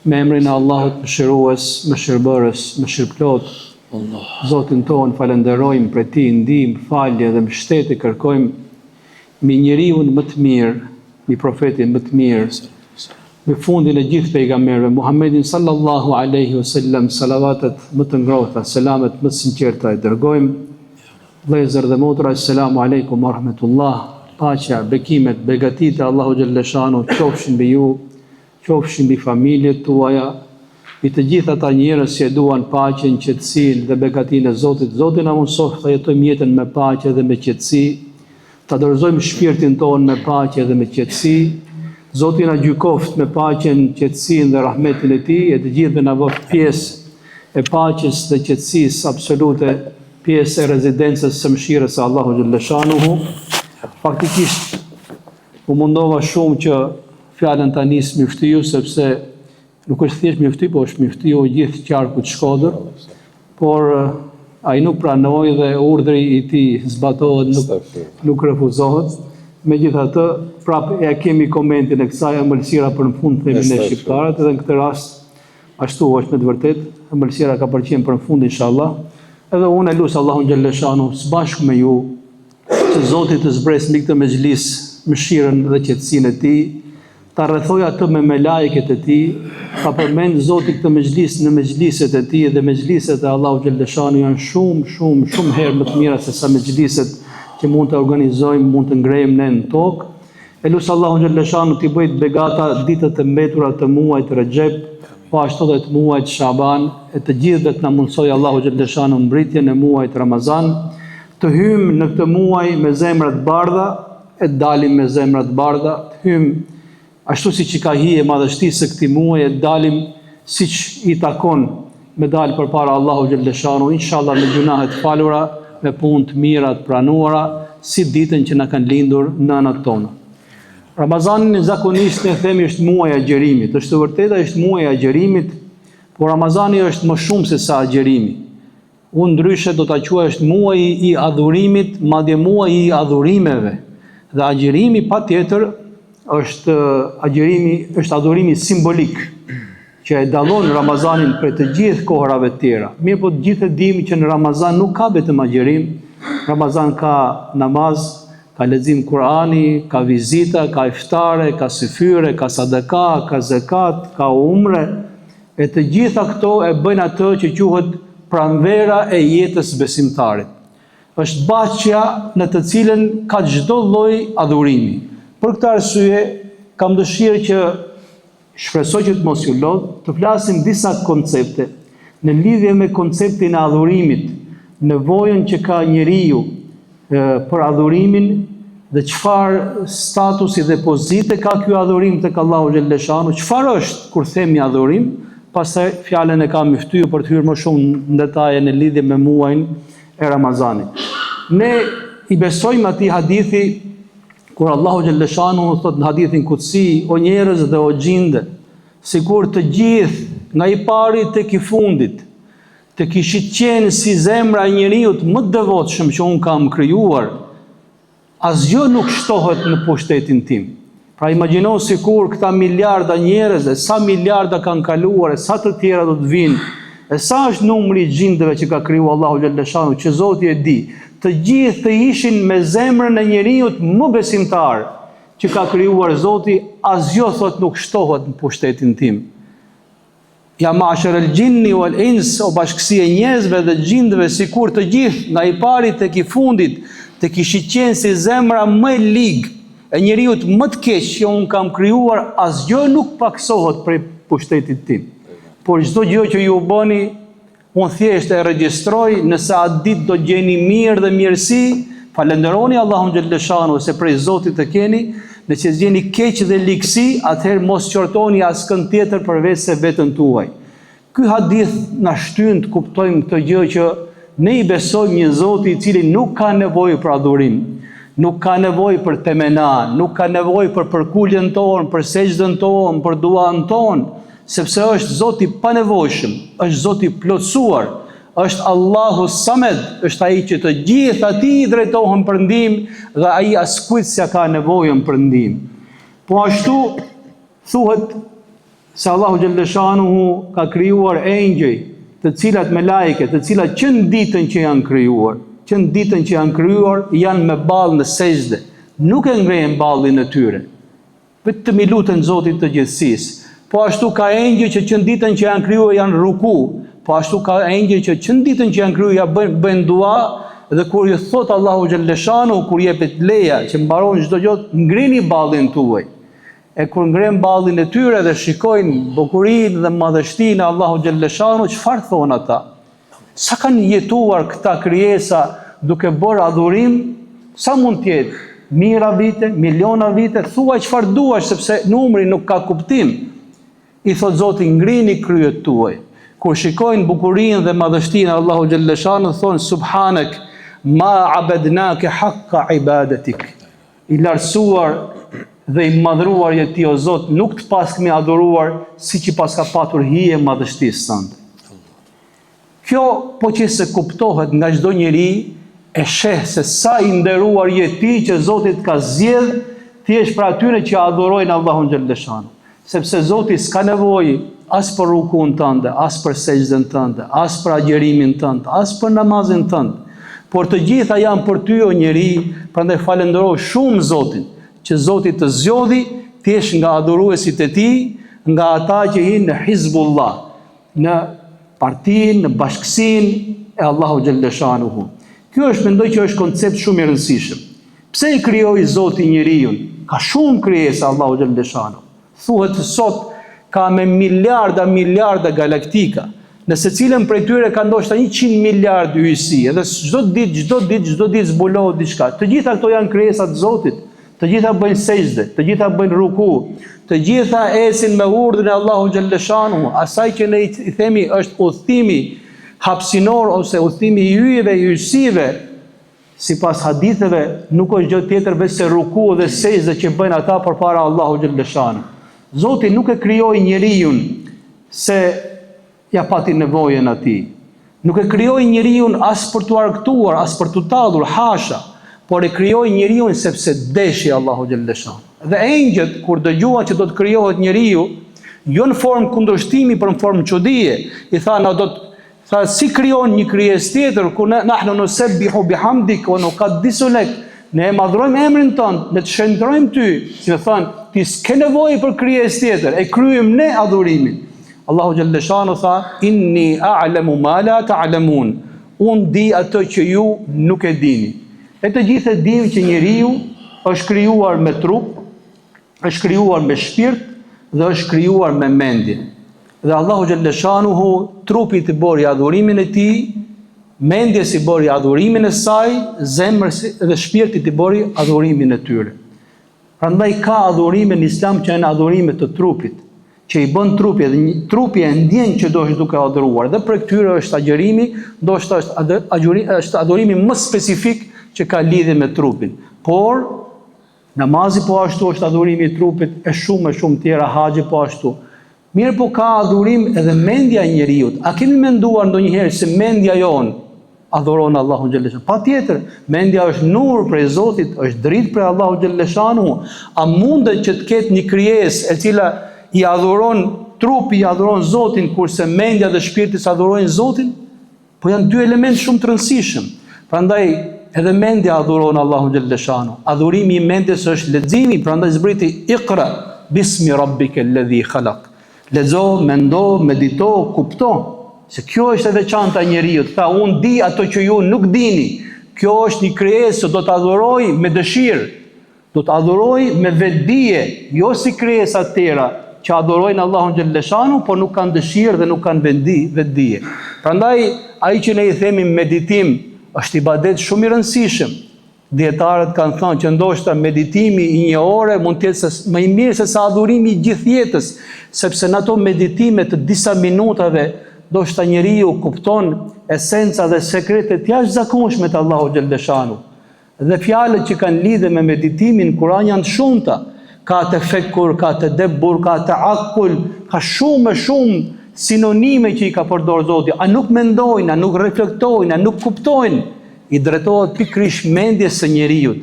Me emrin e Allahut mëshirues, mëshirbërës, mëshirplot. Zotin ton falenderojmë për ti ndihmë, falje dhe mbështetje kërkojmë mbi njeriun më të mirë, mbi profetin më të mirë, me fundin e gjithë pejgamberëve, Muhammedin sallallahu alaihi wasallam, salavatet më të ngrohta, selamet më të sinqerta e dërgojmë. Vëllezër dhe motra, assalamu alaikum wa rahmatullah. Paqja, bekimet, begatit e Allahu xhalleshanu qofshin mbi ju, qofshin mbi familjet tuaja, mbi të gjithë ata njerëz që duan paqen, qetësinë dhe begatinë e Zotit. Zoti na mëson të jetojmë jetën me paqe dhe me qetësi, ta dorëzojmë shpirtin tonë me paqe dhe me qetësi. Zoti na gjykoft me paqen, qetësinë dhe rahmetin e Tij, e të gjithëve na bëft pjesë e paqes dhe qetësisë absolute, pjesë e rezidencës së mëshirës së Allahu xhalleshanuhu. Faktikisht u mundova shumë që fjalën ta nis me ftiju, sepse nuk është thjesht me ftiju, po është me ftiju gjithë qarku të Shkodër, por ai nuk pranoi dhe urdhri i tij zbatohet, nuk refuzohet. Megjithatë, prapë ja kemi komentin e kësaj, ëmbëlsira për në fund themi ne shqiptarët, edhe në këtë rast ashtu është me të vërtetë, ëmbëlsira ka përqen për në fund inshallah. Edhe unë e lut Allahun xhalleshanu së bashku me ju, që Zoti të zbresë mbi këtë mezhlis mëshirën dhe qetësinë e Tij, ta rrethoj atë me lajket e Tij, ta përmend Zoti këtë mezhlis në mezhliset e Tij, dhe mezhliset e Allahu xhalleshanu janë shumë herë më të mira se sa mezhliset që mund të organizojmë, mund të ngrejmë ne në tokë. E lut Allahu xhalleshanu t'i bëjë begata ditët e mbetura të muajit Rexhep, po ashtu edhe të muajit Shaban, e të gjithëve të na mundsoj Allahu xhalleshanu mbritjen e muajit Ramazan, të hymë në këtë muaj me zemra të bardha, e dalim me zemra të bardha, të hymë ashtu siç i ka hije madhështisë së këtij muaji, e dalim siç i takon me dalë përpara Allahu xhalleshanu, inshallah me gjunahe të falura, me punë të mira të pranuara, si ditën që na kanë lindur nënat tona. Ramazani zakonisht ne themi është muaji i agjerimit, është vërtetë është muaji i agjerimit, por Ramazani është më shumë se sa agjerimi. Unë ndryshe do ta quaj është muaji i adhurimit, madje muaji i adhurimeve. Dhe agjerimi patjetër është adhurimi simbolik, që e dallon Ramazanin prej të gjithë kohërave të tjera. Mirë, po të gjithë e dimë që në Ramazan nuk ka vetëm agjerim. Ramazan ka namaz, ka lexim Kur'ani, ka vizita, ka iftare, ka syfyre, ka sadaka, ka zakat, ka umre. E të gjitha këto e bëjnë atë që quhet pranvera e jetës besimtarit. Është bashkja në të cilën ka çdo lloj adhurimi. Për këtë arsye, kam dëshirë që shpresoj që të mos ju lodh, të flasim disa koncepte në lidhje me konceptin e adhurimit, nevojën që ka njeriu për adhurimin dhe çfarë statusi dhe pozite ka ky adhurim tek Allahu xhalleshanu, çfarë është kur themi adhurim. Pastaj fjalën e kam ftyer për të hyrë më shumë në detaje në lidhje me muajin e Ramazanit. Ne i besojmë atij hadithi kur Allahu xhalleshanu thot në hadithin kutsi, o njerëz dhe o gjinde, sikur të gjithë nga i pari tek i fundit, të kishit qenë si zemra e njeriu më të devotshëm që unë kam krijuar, asgjë nuk shtohet në pushtetin tim. Pra imagjino sikur këta miliarda njerëz, e sa miliarda kanë kaluar, e sa të tjera do të vinë, e sa është numri i gjindëve që ka krijuar Allahu xhalleshanu, që Zoti e di, të gjithë të ishin me zemrën e njeriu më besimtar që ka krijuar Zoti, asgjë thot nuk shtohet në pushtetin tim. Ja ma'shar al-jinni wal-ins, o bashkësi e njerëzve dhe gjindëve, sikur të gjithë nga i pari tek i fundit të kishit qenë si zemra më e ligë e njeriu më të keq që unë kam krijuar, asgjë nuk paksohet prej pushtetit tim. Por çdo gjë që ju bëni, unë thjesht e regjistroj, nëse atë ditë do gjeni mirë dhe mirësi, falenderoni Allahun xhalleshanu se prej Zotit të keni, nëse gjeni keq dhe ligësi, atëherë mos qortoni askën tjetër përveç se veten tuaj. Ky hadith na shtyn të kuptojmë këtë gjë që ne i besojmë një Zoti i cili nuk ka nevojë për adhurim. Nuk ka nevojë për temena, nuk ka nevojë për përkuljen tonë, për sejdën tonë, për duan tonë, sepse është Zoti pa nevojshëm, është Zoti plotësuar, është Allahu Samed, është ai që të gjithë atij i drejtohen për ndihmë dhe ai askujt s'ia ka nevojën për ndihmë. Po ashtu thuhet se Allahu Gjellëshanuhu ka krijuar engjëj, të cilat me lajke, të cilat që në ditën që janë krijuar, janë me ballë në sejdë, nuk e ngrejnë ballin e tyre, vetëm i lutën Zotit të gjithësisë. Po ashtu ka engjëj që në ditën që janë krijuar janë ruku, po ashtu ka engjëj që në ditën që janë krijuar bëjnë dua, dhe kur ju thot Allahu Gjellëshanuhu, kur jepet leja që mbaron çdo gjë, ngrini ballin tuaj. E kur ngren ballin e tyre dhe shikojnë bukurinë dhe madhështinë e Allahu Gjellëshanuhu, çfarë thon ata? Sa kanë jetuar këta krijesa duke bërë adhurim? Sa mund të jetë? Mijëra vite, miliona vite, thuaj çfarë duash sepse numri nuk ka kuptim. I thot Zoti, ngrini kryet tuaj. Kur shikojnë bukurinë dhe madhështinë e Allahu Gjellëshanuhu, thonë subhanak ma abadnaka haqqa ibadatik. I lartësuar dhe i madhruar je ti o Zot, nuk të pas kemi adhuruar si që pas ka patur hije madhështisë sënde. Kjo po që se kuptohet nga çdo njeri, e sheh se sa i nderuar je ti që Zotit ka zgjedh ti jesh për atyre që adhurojnë Allahun Gjellëshanuhu. Sepse Zoti s'ka nevojë as për rukun tënde, as për sejdën tënde, as për agjerimin tënd, as për namazin tënd. Por të gjitha janë për ty o njeri, prandaj falenderoj shumë Zotin, që Zoti të zgjodhi ti jesh nga adhuruesit e tij, nga ata që hinë në Hizbullah, në partinë, në bashkësinë e Allahu Gjellëshanuhu. Kjo mendoj që është koncept shumë i rëndësishëm. Pse i krijoi Zoti njeriu? Ka shumë krijesa Allahu Gjellëshanuhu. Thuhet sot ka me miliarda galaktika. Në secilën prej tyre ka ndoshta 100 miliardë hyjësi, edhe çdo ditë zbulohet diçka. Të gjitha këto janë krijesa të Zotit. Të gjitha bëjnë sejdë, të gjitha bëjnë ruku, të gjitha ecin me urdhrin e Allahu Gjellëshanuhu. Asaj që ne i themi është udhëtimi hapësinor ose udhëtimi i hyjeve, i hyjësive, sipas haditheve, nuk është gjë tjetër veçse ruku dhe sejdë që bëjnë ata përpara Allahu Gjellëshanuhu. Zoti nuk e krijoi njeriu se ja pati nevojën atij. Nuk e krijoi njeriu as për t'u argëtuar, as për t'u tallur, hasha. Por e krijoi njeriu sepse deshi Allahu Gjellëshanuhu. Dhe engjëjt kur dëgjuan që do të krijohet njeriu, jo në formë kundërshtimi, por në formë çudie, i tha si krijon një krijesë tjetër ku nahnu nusabbihu bihamdik wa nuqaddisu lak. Ne e madhrojmë emrin tënd, ne të shëndrojmë ty, si të thënë, ti s'ke nevojë për krijesë tjetër, e kryejm ne adhurimin. Allahu Gjellëshanuhu tha, inni a'lamu ma la ta'lamun. Unë di atë që ju nuk e dini. E të gjithë e dimë që njeriu është krijuar me trup, është krijuar me shpirt dhe është krijuar me mendje. Dhe Allahu Gjellëshanuhu trupit i bori adhurimin e tij, mendjes i bori adhurimin e saj, zemrës dhe shpirtit i bori adhurimin e tyre. Prandaj ka adhurime në Islam që janë adhurime të trupit, që i bën trupi dhe trupi e ndjen që do është duke adhuruar. Dhe për këtyre është agjërimi, ndoshta është adhurimi më specifik që ka lidhje me trupin. Por namazi po ashtu është adhurimi i trupit, e shumë tjera, haxhi po ashtu. Mirë po ka adhurim edhe mendja e njeriu. A kemi menduar ndonjëherë se mendja jon adhuron Allahun Gjellëshanuhu? Patjetër, mendja është nur prej Zotit, është dritë prej Allahut Gjellëshanuhu. A mundet që të ketë një krijesë e cila i adhuron trupi, i adhuron Zotin, kurse mendja dhe shpirti adhurojnë Zotin? Po janë dy elementë shumë të rëndësishëm. Prandaj edhe mendja adhuron Allahun Gjellëshanuhu. Adhurimi i mendjes është leximi, prandaj zbriti Iqra bismi rabbika alladhi khalaq. Lexo, mendo, medito, kupto. Se kjo është e veçanta e njeriu. Tha, unë di ato që ju nuk dini. Kjo është një krijesë që do të adhuroj me dëshirë. Do të adhuroj me vetdije, jo si krijesa të tjera që adhurojnë Allahun Gjellëshanuhu, por nuk kanë dëshirë dhe nuk kanë vetdije. Prandaj ai që ne i themi meditim është ibadet shumë i rëndësishëm. Dietarët kanë thënë që ndoshta meditimi i një ore mund të jetë më i mirë se sa adhurimi i gjithë jetës, sepse në ato meditime të disa minutave ndoshta njeriu kupton esenca dhe sekretet jashtëzakonshme të Allahut Gjellëshanuhu. Dhe fjalët që kanë lidhje me meditimin në Kur'an janë të shumta. Ka tefekkur, ka tedebbur, ka ta'akkul, ka shumë sinonime që i ka përdorur Zoti. A nuk mendojnë, a nuk reflektojnë, a nuk kuptojnë? I drejtohet pikërisht mendjes së njeriu,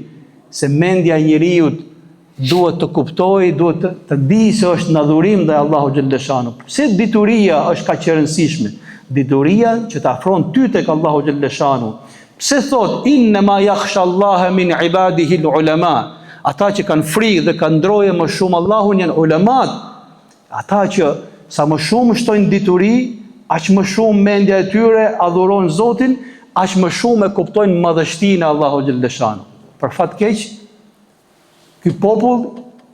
se mendja e njeriu duhet të kuptoj, duhet të di se është në adhurim dhe Allahu Gjellëshanu. Pse dituria është ka që rëndësishme? Dituria që të afron ty tek Allahu Gjellëshanu. Pse thot, innema yakhsha Allaha min ibadihi l'ulema. Ata që kanë frikë dhe kanë ndroje më shumë Allahun janë ulemat. Ata që sa më shumë shtojnë dituri, aq më shumë mendja e tyre adhurojnë Zotin, aq më shumë e kuptojnë madhështinë e Allahu Gjellëshanu. Për fat keq, ky popull,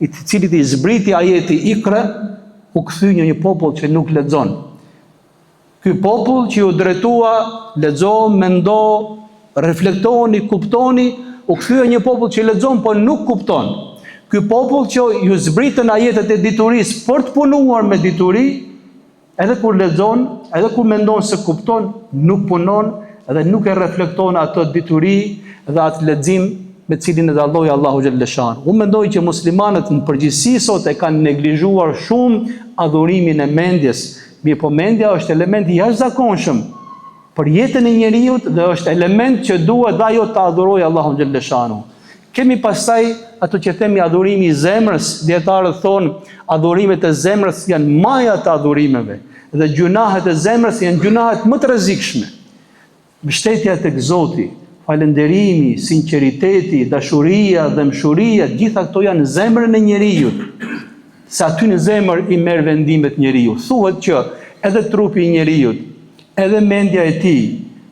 i cilit i zbriti ajeti Ikra, u kthy një popull që nuk lexon. Ky popull që u drejtua, lexo, mendo, reflektoni, kuptoni, u kthye një popull që lexon po nuk kupton. Ky popull që ju zbritën ajetet e diturisë për të punuar me dituri, edhe kur lexon, edhe kur mendon se kupton, nuk punon edhe nuk e reflekton atë dituri dhe atë lexim me cilin e dalloi Allahu Gjellëshan. Unë mendoj që muslimanët në përgjithësi sot e kanë neglizhuar shumë adhurimin e mendjes. Mirë po mendja është element i jashtëzakonshëm për jetën e njeriut dhe është element që duhet dhe ajo të adhurojë Allahun Gjellëshanu. Kemi pastaj ato që themi adhurimi i zemrës, dietarët thonë adhurimet e zemrës janë maja të adhurimeve dhe gjunahet e zemrës janë gjunahet më të rrezikshme. Mbështetja tek Zoti, falënderimi, sinqeriteti, dashuria dhe mshuria, gjitha këto janë në zemrën e njeriut. Se aty në zemër i merr vendimet njeriu. Thuhet që edhe trupi i njeriu, edhe mendja e tij,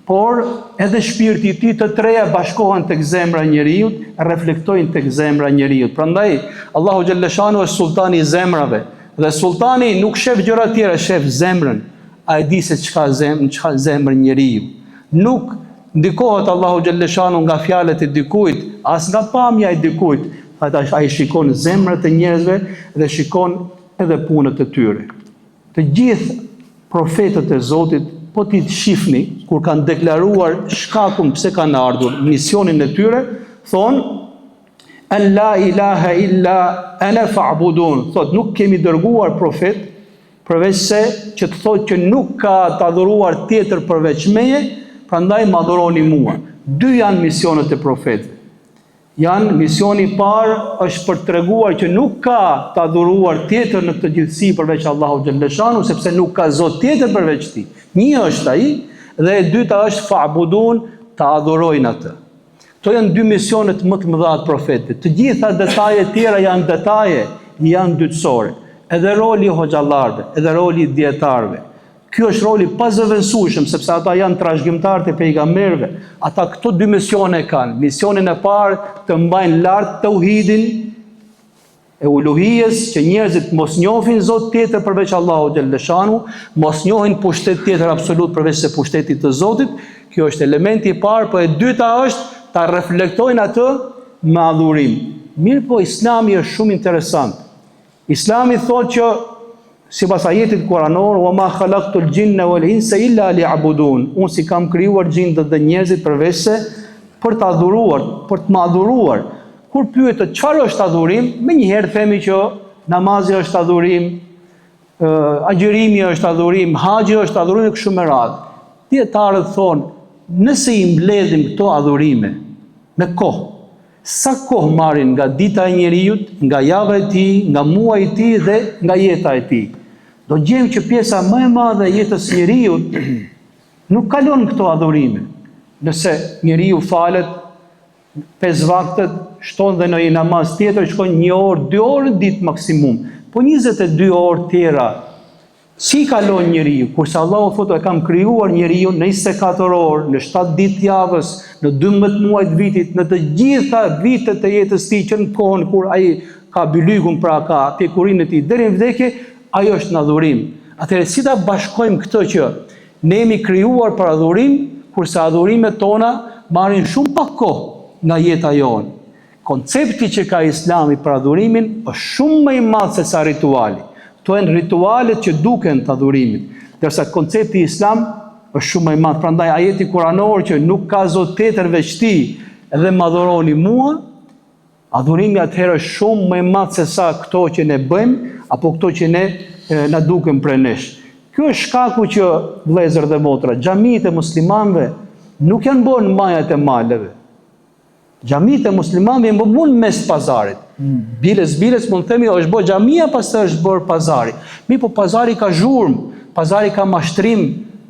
por edhe shpirti i tij, të treja bashkohen tek zemra e njeriu, reflektojnë tek zemra e njeriu. Prandaj Allahu Gjellëshanu është sultani i zemrave, dhe sultani nuk shef gjëra tjera, shef zemrën. Ai di se çka zemër njeriu. Nuk ndikohet Allahu Gjellëshanu nga fjalët e dikujt, as nga pamja e dikujt. Ai shikon zemrat e njerëzve dhe shikon edhe punët e tyre. Të gjithë profetët e Zotit, po ti të shifni, kur kanë deklaruar shkakun pse kanë ardhur, misionin e tyre, thonë, en la ilaha illa ana fa'budun. Thot, nuk kemi dërguar profet, përveç se që të thotë që nuk ka të adhuruar tjetër përveç meje, prandaj më adhuroni mua. Dy janë misionet e profetëve. Misioni i parë është për të treguar që nuk ka të adhuruar tjetër në këtë gjithësi përveç Allahu Gjellëshanu, sepse nuk ka Zot tjetër përveç tij. Një është ai, dhe e dyta është fa'budun, të adhurojnë atë. Këto janë dy misionet më të mëdha të profetit. Të gjitha detajet tjera janë detaje, janë dytësore. Edhe roli i hoxhallarëve, edhe roli i dietarëve. Ky është roli pazëvendësueshëm, sepse ata janë trashëgimtarët e pejgamberëve. Ata këto dy misione kanë. Misionin e parë të mbajnë lart tauhidin e uluhijes, që njerëzit mos njohin Zot tjetër përveç Allahu Gjellëshanu, mos njohin pushtet tjetër absolut përveç se pushtetit të Zotit. Kjo është elementi i parë, por e dyta është ta reflektojnë atë me adhurim. Mirë po, Islami është shumë interesant. Islami thotë që sipas ajetit kuranor, wa ma khalaqtul jinna wal insa illa liya'budun. Unë si kam krijuar gjindët dhe njerëzit përveç se për të adhuruar, për të më adhuruar. Kur pyetet çfarë është adhurim, menjëherë themi që namazi është adhurim, agjërimi është adhurim, haxhi është adhurim, kështu me radhë. Dietarët thonë, nëse i mbledhim këto adhurime me kohë, sa kohë marrin nga dita e njeriut, nga java e tij, nga muaji i tij dhe nga jeta e tij. Do gjejmë që pjesa më e madhe e jetës së njeriut nuk kalon këto adhurime. Nëse njeriu falet 5 vaktet, shton dhe në një namaz tjetër, shkon 1 orë, 2 orë në ditë maksimum. Po 22 orë tjera, si kalon njeriu? Kurse Allahu thotë e kam krijuar njeriu në 24 orë, në 7 ditë javës, në 12 muaj të vitit, në të gjitha vitet e jetës tij, që në kohën kur ai ka bylygun, pra ka pjekurinë e tij deri në vdekje, ajo është në adhurim. Atëherë si ta bashkojmë këtë që ne jemi krijuar për adhurim, kurse adhurimet tona marrin shumë pak kohë nga jeta jonë. Koncepti që ka Islami për adhurimin është shumë më i madh se sa rituali. Këto janë ritualet që duken të adhurimit, ndërsa koncepti Islam është shumë më i madh. Prandaj ajeti kuranor që nuk ka Zot tjetër veç ti dhe më adhuroni mua, adhurimi atëherë është shumë më i madh se sa këto që ne bëjmë apo këto që ne na duken prej nesh. Ky është shkaku që vëllezër dhe motra, xhamitë e muslimanëve nuk janë bërë në majat e maleve. Xhamit e muslimanëve më mund mes pazarit. Biles mund të themi është bërë xhamia, pastaj është bërë pazari. Po pazari ka zhurmë, pazari ka mashtrim,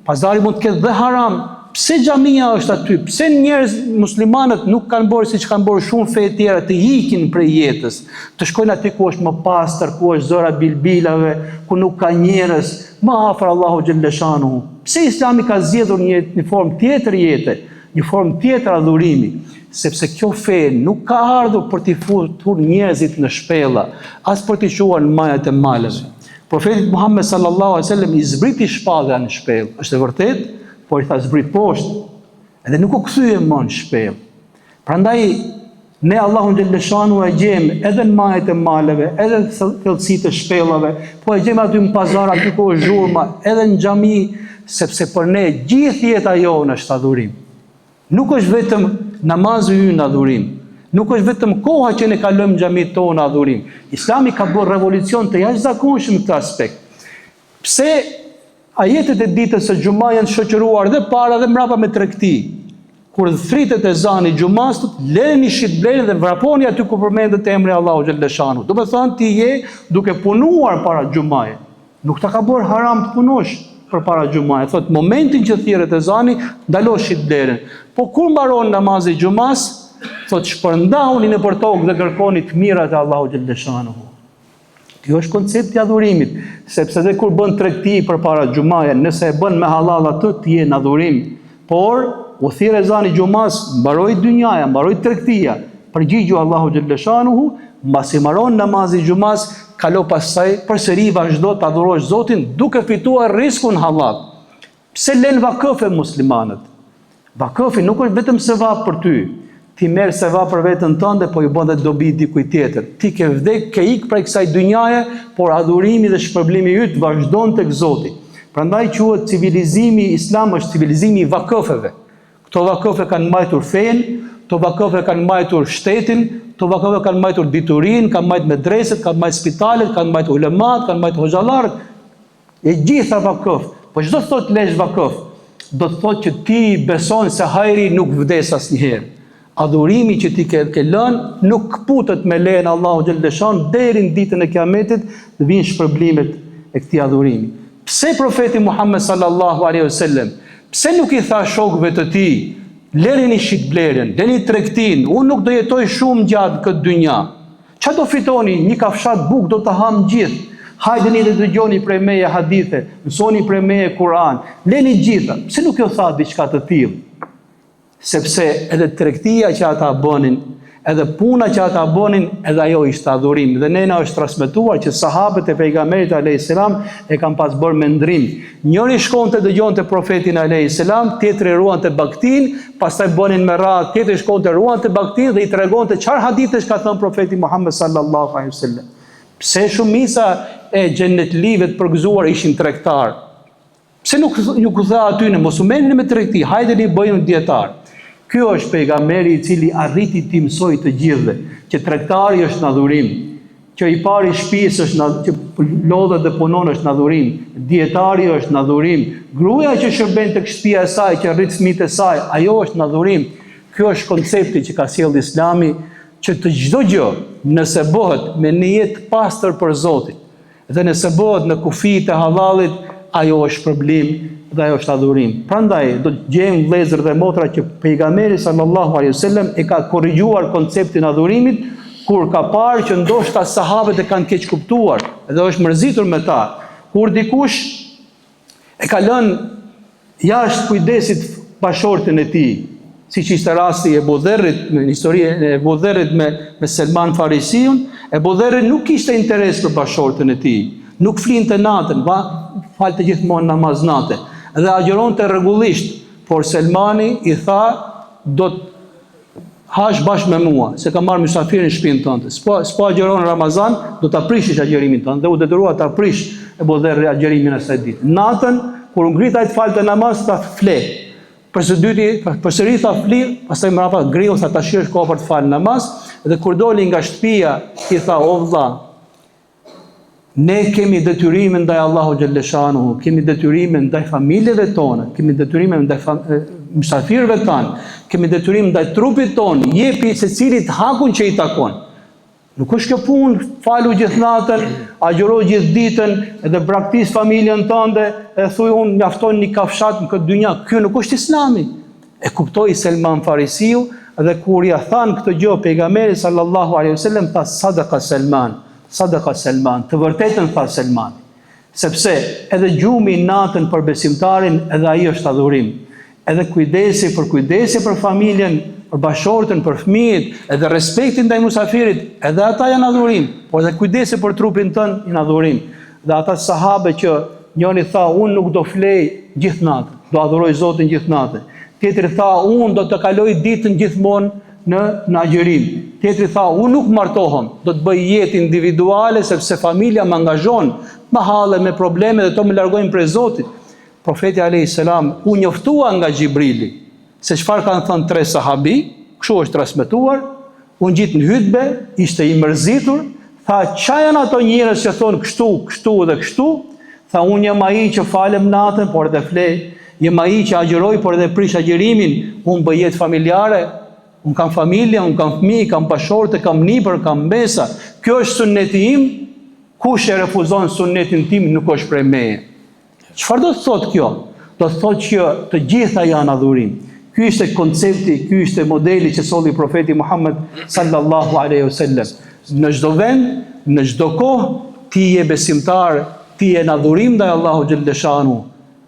pazari mund të ketë dhe haram. Pse xhamia është aty? Pse njerëz muslimanët nuk kanë bërë siç kanë bërë shumë fe të tjera, të ikin prej jetës, të shkojnë aty ku është më pastër, ku është zëra bilbilave, ku nuk ka njerëz, më afër Allahu xhalleshanuhu. Pse Islami ka zgjedhur një formë tjetër jete, një formë tjetër adhurimi? Sepse kjo fe nuk ka ardhur për t'i futur njerëzit në shpella, as për t'i quar në majat e maleve. Profeti Muhammed sallallahu alaihi wasallam i zbriti shpallja në shpellë. Është e vërtet, por i tha zbrit poshtë. Edhe nuk u kthye më në shpellë. Prandaj ne Allahun xhalleshanu e gjejmë edhe në majat e maleve, edhe në thellësitë e shpellave, po e gjejmë aty në pazar, aty ku është zhurma, edhe në xhami, sepse për ne gjithë jeta jonë është adhurim. Nuk është vetëm namazi ynë adhurim. Nuk është vetëm koha që ne kalojmë në xhamit tonë adhurim. Islami ka bërë revolucion të jashtëzakonshëm në këtë aspekt. Pse ajetet e ditës së xumas janë shoqëruar dhe para dhe mbrapa me tregti. Kur thritet ezani i xumas, lëni shitblerën dhe vraponi aty ku përmendet emri Allahu xhalleshanu. Do të thonë ti je duke punuar para xumaje. Nuk ta ka bërë haram të punosh për para xumaje. Thot momentin që thirret ezani, ndalo shitblerën. Po kur mbaron namazi i xumas, thot shpërndahuni nëpër tokë dhe kërkoni të mirat e Allahu xhalleshanuhu. Kjo është koncepti i adhurimit, sepse dhe kur bën tregti përpara xumaje, nëse e bën me halal atë, ti je në adhurim. Por u thirr ezani i xumas, mbaroi dynjaja, mbaroi tregtia, përgjigju Allahu xhalleshanuhu, mbasi mbaron namazi i xumas, kalo pastaj përsëri vazhdo të adhurosh Zotin duke fituar riskun halal. Pse lën vakëfe muslimanët? Vakëfi nuk është vetëm sevap për ty. Ti merr sevap për veten tënde, po ju bën dhe dobi dikujt tjetër. Ti ke vdek, ke ik prej kësaj dynjaje, por adhurimi dhe shpërblimi yt vazhdon tek Zoti. Prandaj quhet civilizimi islam është civilizimi i vakëfeve. Këto vakëfe kanë mbajtur fenë, këto vakëfe kanë mbajtur shtetin, këto vakëfe kanë mbajtur diturinë, kanë mbajtur medreset, kanë mbajtur spitalet, kanë mbajtur ulemat, kanë mbajtur hoxhallarët. E gjitha vakëf. Po çdo thot lesh vakëf, do të thotë që ti beson se hajri nuk vdes asnjëherë. Adhurimi që ti ke lënë nuk kputet me lejen Allahu xhalleshan deri në ditën e Kiametit dhe vinë shpërblimet e këtij adhurimi. Pse profeti Muhammed sallallahu alaihi wasallam, pse nuk i tha shokëve të tij, lërini shitblerën, lërini tregtin, unë nuk do jetoj shumë gjatë këtë dynja. Çfarë do fitoni? Një kafshat bukë do të ham gjithë. Hajdeni dhe dëgjoni prej meje hadithe, mësoni prej meje Kur'an, leni gjitha. Pse nuk jo tha diçka të tillë? Sepse edhe tregtia që ata bënin, edhe puna që ata bënin, edhe ajo ishte adhurim. Dhe nena është transmetuar që sahabët e pejgamberit alayhis salam e kanë pas bërë me ndrim. Njëri shkonte dëgjonte profetin alayhis salam, tjetri ruante baktin, pastaj bënin me radhë, tjetri shkonte ruante baktin dhe i tregonte çfarë hadithe ka thënë profeti Muhammed sallallahu alaihi wasallam. Pse shumica e xhenetlive të përgëzuar ishin tregtar? Pse nuk u tha aty në mos u merrni me tregti, hajdeni bëjmë dietar. Ky është pejgamberi i cili arriti të mësojë të gjithëve që tregtari është në adhurim, që i pari shtëpisë është që lodhet dhe punon është në adhurim, dietari është në adhurim, gruaja që shërben tek shtëpia e saj, që rrit fëmijët e saj, ajo është në adhurim. Ky është koncepti që ka sjellë Islami, që të çdo gjë, nëse bëhet me niyet pastër për Zotin, dhe nëse bëhet në kufijtë e halallit, ajo është problem dhe ajo është adhurim. Prandaj do të gjejmë vëllezër dhe motra që pejgamberi sallallahu alaihi wasallam e ka korrigjuar konceptin e adhurimit kur ka parë që ndoshta sahabët e kanë keq kuptuar dhe është mërzitur me ta. Kur dikush e ka lënë jashtë kujdesit bashortin e tij, siç ishte rasti e Ebu Dherrit, në historinë e Ebu Dherrit me Selman Farisiun, Ebu Dherri nuk kishte interes për bashortën e tij, nuk flinte natën, falte gjithmonë namaz natë, dhe agjeronte rregullisht, por Selmani i tha, do të hash bashkë me mua, se ka marrë mysafir në shtëpinë tënde. S'po agjeron Ramazan, do ta prishish agjerimin tënd, dhe u detyrua ta prish Ebu Dherri agjerimin asaj ditë. Natën, kur u ngrita të falte namaz, ta fle. Përsëri tha fli, pastaj mbrapa griu sa ta shirsh kohë për të falë namaz, dhe kur doli nga shtëpia, i tha, o vëlla, ne kemi detyrime ndaj Allahu xhalleshanuhu, kemi detyrime ndaj familjeve tona, kemi detyrime ndaj mysafirëve tanë, kemi detyrim ndaj trupit tonë, jepi secilit hakun që i takon. Nuk është kjo punë, falu gjithë natën, agjëro gjithë ditën, edhe braktis familjen tënde, edhe thuj unë mjafton një kafshat në këtë dynja. Kjo nuk është Islami. E kuptoi Selman Farisiu, dhe kur ja thanë këtë gjë pejgamberi sallallahu alaihi wasallam, tha sadaqa Selman, të vërtetën tha Selman. Sepse edhe gjumi natën për besimtarin, edhe ai është adhurim. Edhe kujdesi për familjen, për bashortën, për fëmijët, edhe respektin ndaj musafirit, edhe ata janë adhurim, por edhe kujdesi për trupin tënd janë adhurim. Dhe ata sahabe që njëri tha, unë nuk do flej gjithë natën, do adhuroj Zotin gjithë natën. Tjetri tha, unë do të kaloj ditën gjithmonë në agjërim. Tjetri tha, unë nuk martohem, do të bëj jetë individuale, sepse familja më angazhon, me halle, me probleme, dhe to më largojnë prej Zotit. Profeti a.s. u njoftua nga Gjibrili, se çfarë kanë thënë 3 sahabi, kështu është transmetuar, unë gjitë në hutbe, ishte i mërzitur, tha, qa janë ato njerëz që thonë kështu dhe kështu, tha, unë jam ai që falem natën, por edhe flej, jam ai që agjëroj, por edhe prish agjërimin, unë bëj jetë familjare, unë kam familje, unë kam fëmijë, kam bashortë, kam nipër, kam mbesa, kjo është sunneti im, kush e refuzon sunnetin tim nuk është prej meje. Çfarë do të thotë kjo? Do të thotë që të gjitha janë adhurim. Ky ishte koncepti, ky ishte modeli që solli profeti Muhammed sallallahu alaihi wasallam. Në çdo vend, në çdo kohë, ti je besimtar, ti je në adhurim ndaj Allahu xhaleshanu.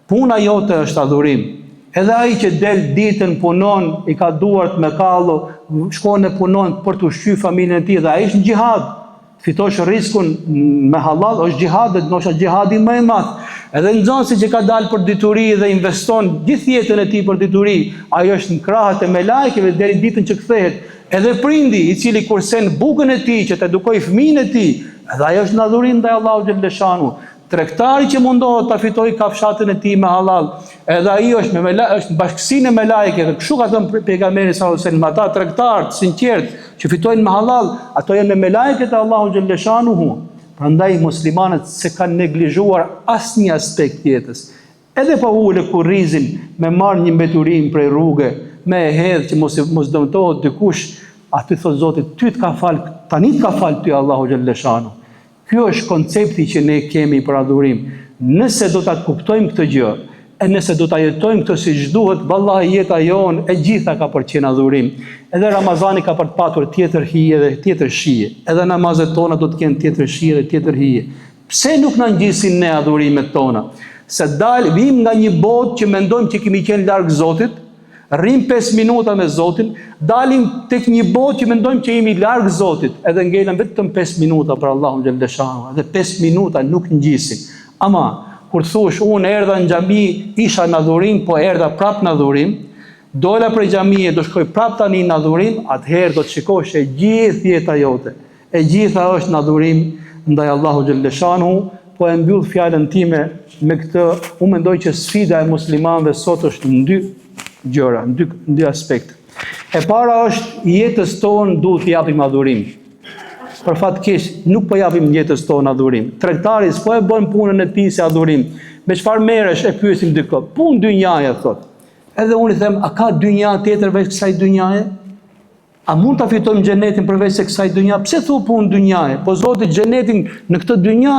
Puna jote është adhurim. Edhe ai që del ditën punon, i ka duart me kallo, shkon e punon për të ushqyer familjen e tij, dhe ai është në xhihad. Fitosh riskun me halal, është xhihad, dhe ndoshta xhihadi më i madh. Edhe nxënësi që ka dalë për dituri dhe investon gjithë jetën e tij për dituri, ai është në krahët e melajkeve deri ditën që kthehet. Edhe prindi i cili kursen bukën e tij që të edukojë fëmijën e tij, edhe ai është në adhurim ndaj Allahut xhaleshanu. Tregtari që mundohet ta fitojë kafshatën e tij me halal, edhe ai është është në bashkësinë e melajkeve. Kështu ka thënë pejgamberi sallallahu alajhi wasallam, ata tregtarë të sinqert që fitojnë me halal, ato janë me melajket e Allahut xhaleshanuhu. Prandaj muslimanët se kanë neglizhuar asnjë aspekt jetës. Edhe pa ulë kurrizin, me marrë një mbeturim prej rrugë, me e hedh që mos dëmtohet dikush, aty thot Zoti, ty të ka fal, tani të ka fal ty Allahu xhaleshanu. Ky është koncepti që ne kemi për adhurim. Nëse do ta kuptojmë këtë gjë, e nëse do ta jetojmë këtë siç duhet, vallahi jeta jon e gjitha ka për qenë adhurim. Edhe Ramazani ka për të patur tjetër hije dhe tjetër shije. Edhe namazet tona do të kenë tjetër shije dhe tjetër hije. Pse nuk na ngjisin ne adhurimet tona? Se vim nga një botë që mendojmë që kemi qenë larg Zotit, rrim 5 minuta me Zotin, dalim tek një botë që mendojmë që jemi larg Zotit, edhe ngelem vetëm 5 minuta për Allahun xhaleshanu, edhe 5 minuta nuk ngjisin. Ama kur thosh unë erdha në xhami, isha në adhurim, po erdha prap në adhurim, dola prej xhamie, do shkoj prap tani në adhurim, atëherë do të shikosh e gjithë jeta jote. E gjitha është në adhurim ndaj Allahu xhaleshanu, po e mbyll fjalën time me këtë, unë mendoj që sfida e muslimanëve sot është në dy gjëra, në dy aspekte. E para është jetës tonë duhet t'i japim adhurim. Për fat keq nuk po japim jetës tonë adhurim. Tregtari s'po e bën punën e tij si adhurim. Me çfarë merresh e pyesim dikë? Punë dynjaje thot. Edhe unë i them, a ka dynja tjetër veç kësaj dynjaje? A mund ta fitojmë xhenetin përveç se kësaj dynja? Pse thu punë dynjaje? Po Zoti xhenetin në këtë dynja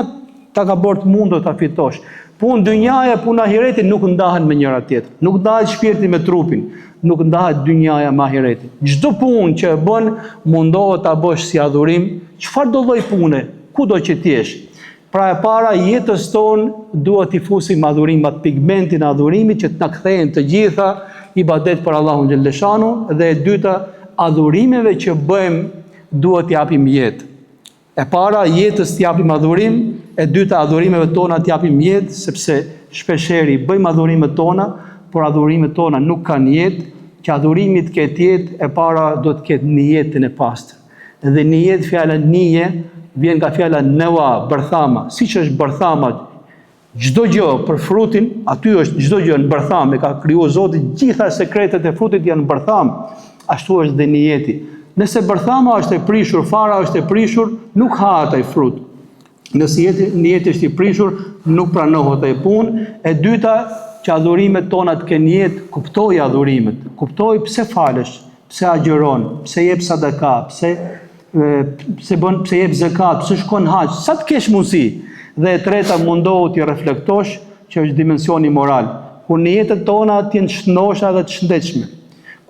ta ka bërë të mundur ta fitosh. Punë dynjaje, punë ahiretit nuk ndahen me njëra tjetër. Nuk ndahet shpirti me trupin, nuk ndahet dynjaja me ahiretin. Çdo punë që e bën mundohet ta bësh si adhurim, çfarë do lloj pune, kudo që ti jesh. Pra e para jetës tonë duhet t'i fusim adhurimat, pigmentin e adhurimit që të na kthejnë të gjitha ibadet për Allahun xhaleshanu, dhe e dyta adhurimeve që bëjmë duhet t'i japim jetë. E para jetës t'i japim adhurim, e dyta adhurimeve tona t'i japim jetë, sepse shpeshherë bëjmë adhurimet tona, por adhurimet tona nuk kanë jetë, që adhurimi të ketë jetë, e para do të ketë niyetin e pastër. Dhe niyet, fjala nije vjen nga fjala newa, bërthama. Siç është bërthama, çdo gjë për frutin, aty është çdo gjë në bërtham, e ka krijuar Zoti, gjitha sekretet e frutit janë në bërtham. Ashtu është dhe niyeti. Nëse bërthama është e prishur, fara është e prishur, nuk hahet ai frut. Nëse niyeti është i prishur, nuk pranohet ai punë. E dyta, që adhurimet tona të kenë jetë, kuptoj adhurimet, kuptoj pse falesh, pse agjeron, pse jep sadaka, pse jep zakat, pse shkon hax, sa të kesh mundësi. Dhe e treta, mundohu t'i reflektosh, që është dimensioni moral, kur në jetën tona t'jenë të shëndosha dhe të shëndetshme.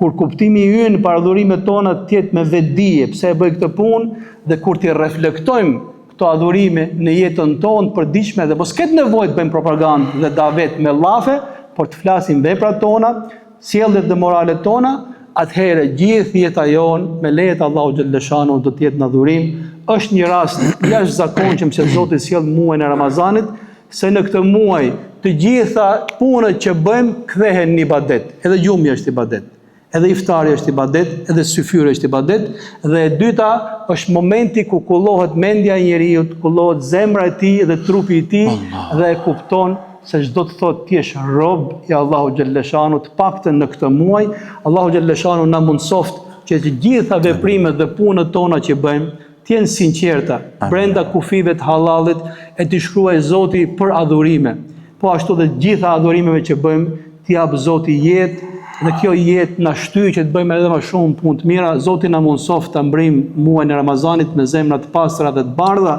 Kur kuptimi ynë për adhurimet tona t'jetë me vetdije, pse e bëj këtë punë, dhe kur t'i reflektojmë këto adhurime në jetën tonë përditshme, dhe mos ketë nevojë të bëjmë propagandë dhe davet me llafe, por të flasim veprat tona, sjelljet dhe moralet tona, atëherë gjithë jeta jonë me lejet Allahu xhaleshanu do të jetë në adhurim. Është një rast jashtëzakonshëm se Zoti sjell muajin e Ramazanit, se në këtë muaj të gjitha punët që bëjmë kthehen në ibadet. Edhe gjumi është ibadet, edhe iftari është ibadet, edhe syfyri është ibadet, dhe e dyta është momenti ku kullohet mendja e njeriu, kullohet zemra e tij dhe trupi i tij dhe e kupton se çdo të thotë ti je rob i Allahu xhaleshanu, të paktën në këtë muaj, Allahu xhaleshanu na mundsoft që të gjitha veprimet dhe punët tona që bëjmë të jenë sinqerta, brenda kufive të halallit, e t'i shkruaj Zoti për adhurime. Po ashtu dhe gjitha adhurimeve që bëjmë, t'i jap Zoti jetë, dhe kjo jetë na shtyj që të bëjmë edhe më shumë punë të mira. Zoti na mundsoft ta mbrim muajin e Ramazanit me zemra të pastra dhe të bardha,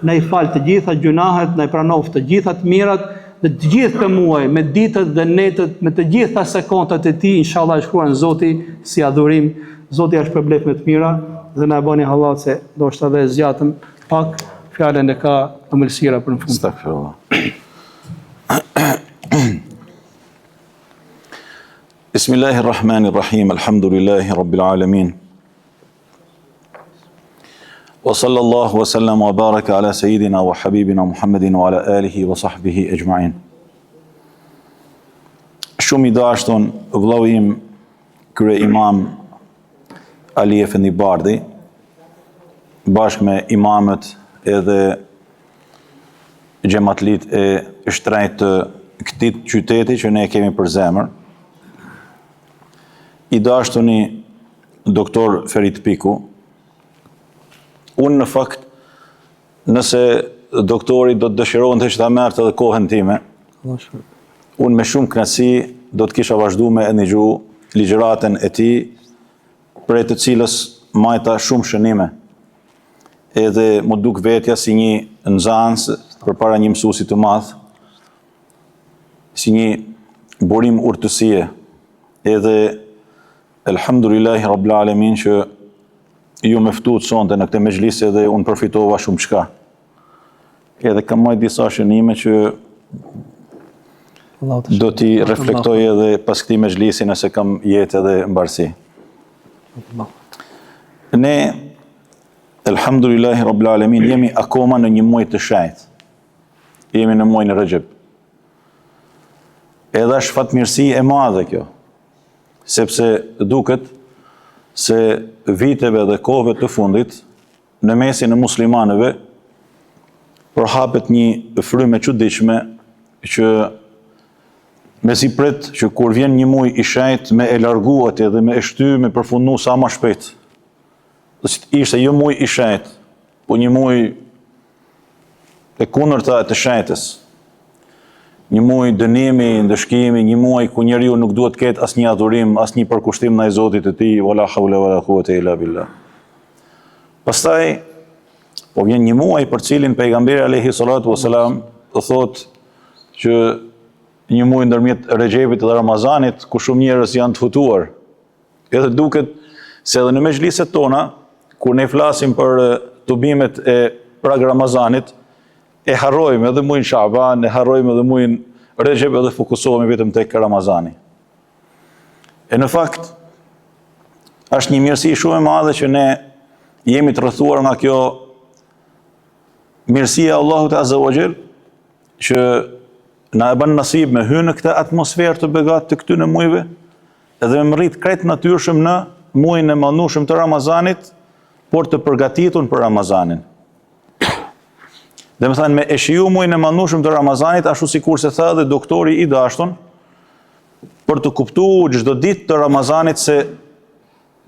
na i fal të gjitha gjunahet, na i pranoft të gjitha të mirat, dhe të gjithë të muaj, me ditët dhe netët, me të gjitha sekondat e tij, inshallah e shkruan Zoti si adhurim. Zoti është përblef me të mira, dhe na bëni hallat se do shta dhe zjatëm pak, fjalën e ka ëmbëlsira për në fund. Astaghfirullah. Bismillahirrahmanirrahim, alhamdulillahi rabbil alamin. Wa sallallahu wa sallam wa baraka ala sayyidina wa habibina Muhammedin wa ala alihi wa sahbihi ejma'in. Shumë i dashton vllau im krye imam Ali Efendi Bardhi, bashkë me imamët edhe xhamatlit e shtrejt të këtij qyteti që ne kemi për zemër, i dashtoni doktor Ferit Piku. Unë në fakt, nëse doktori do të dëshiron të që ta mertë edhe kohën time, unë me shumë kënaqësi do të kisha vazhdu me e një gju ligjëratën e ti, për të cilës majta shumë shënime, edhe më duk vetja si një nxënës përpara një mësuesi të madh, si një burim urtësie, edhe elhamdulillahi rabbil alamin që ju me ftuat sonte në këtë mezhlis edhe unë përfitova shumë çka. Edhe kam marrë disa shënime që do t'i reflektoj edhe pas këtij mezhlisi nëse kam jetë edhe mbarsi. Ne, elhamdulillahi rabbil alamin, jemi akoma në një muaj të shenjtë. Jemi në muajin e Rexhep. Edhe është fatmirësi e madhe kjo, sepse duket se viteve dhe kohëve të fundit, në mesin e muslimanëve, përhapet një frymë e çuditshme që me si pret që kur vjen një muaj i shenjtë me e largu atje dhe me e shty me përfundu sa më shpejt. Dhe si ishte jo muaj i shenjtë, po një muaj e kundërta të shenjtës. Një muaj dënimi, ndëshkimi, një muaj ku njeriu nuk duhet të ketë asnjë adhurim, asnjë përkushtim ndaj Zotit të tij, wala hawla wala quwata illa billah. Pastaj po vjen një muaj për cilin pejgamberi alayhi salatu wasalam do thotë që një muaj ndërmjet Rexhepit dhe Ramazanit ku shumë njerëz janë të futuar. Edhe duket se edhe në mezhliset tona, kur ne flasim për tubimet e prag Ramazanit, e harrojmë edhe muajin Shaban, e harrojmë edhe muajin Rexhep edhe fokusohemi vetëm tek Ramazani. E në fakt, është një mirësi shumë e madhe që ne jemi të rrethuar nga kjo mirësia e Allahut Azza wa Jall, që na e bën nasib me hyrë në këtë atmosferë të begatë të këtyre muajve, edhe me rrit krejt natyrshëm në muajin e mandueshëm të Ramazanit, por të përgatitur për Ramazanin. Dhe më thënë, me e shiju muajin e mandueshëm të Ramazanit, ashtu sikur se tha dhe doktori i dashton, për të kuptuar çdo ditë të Ramazanit se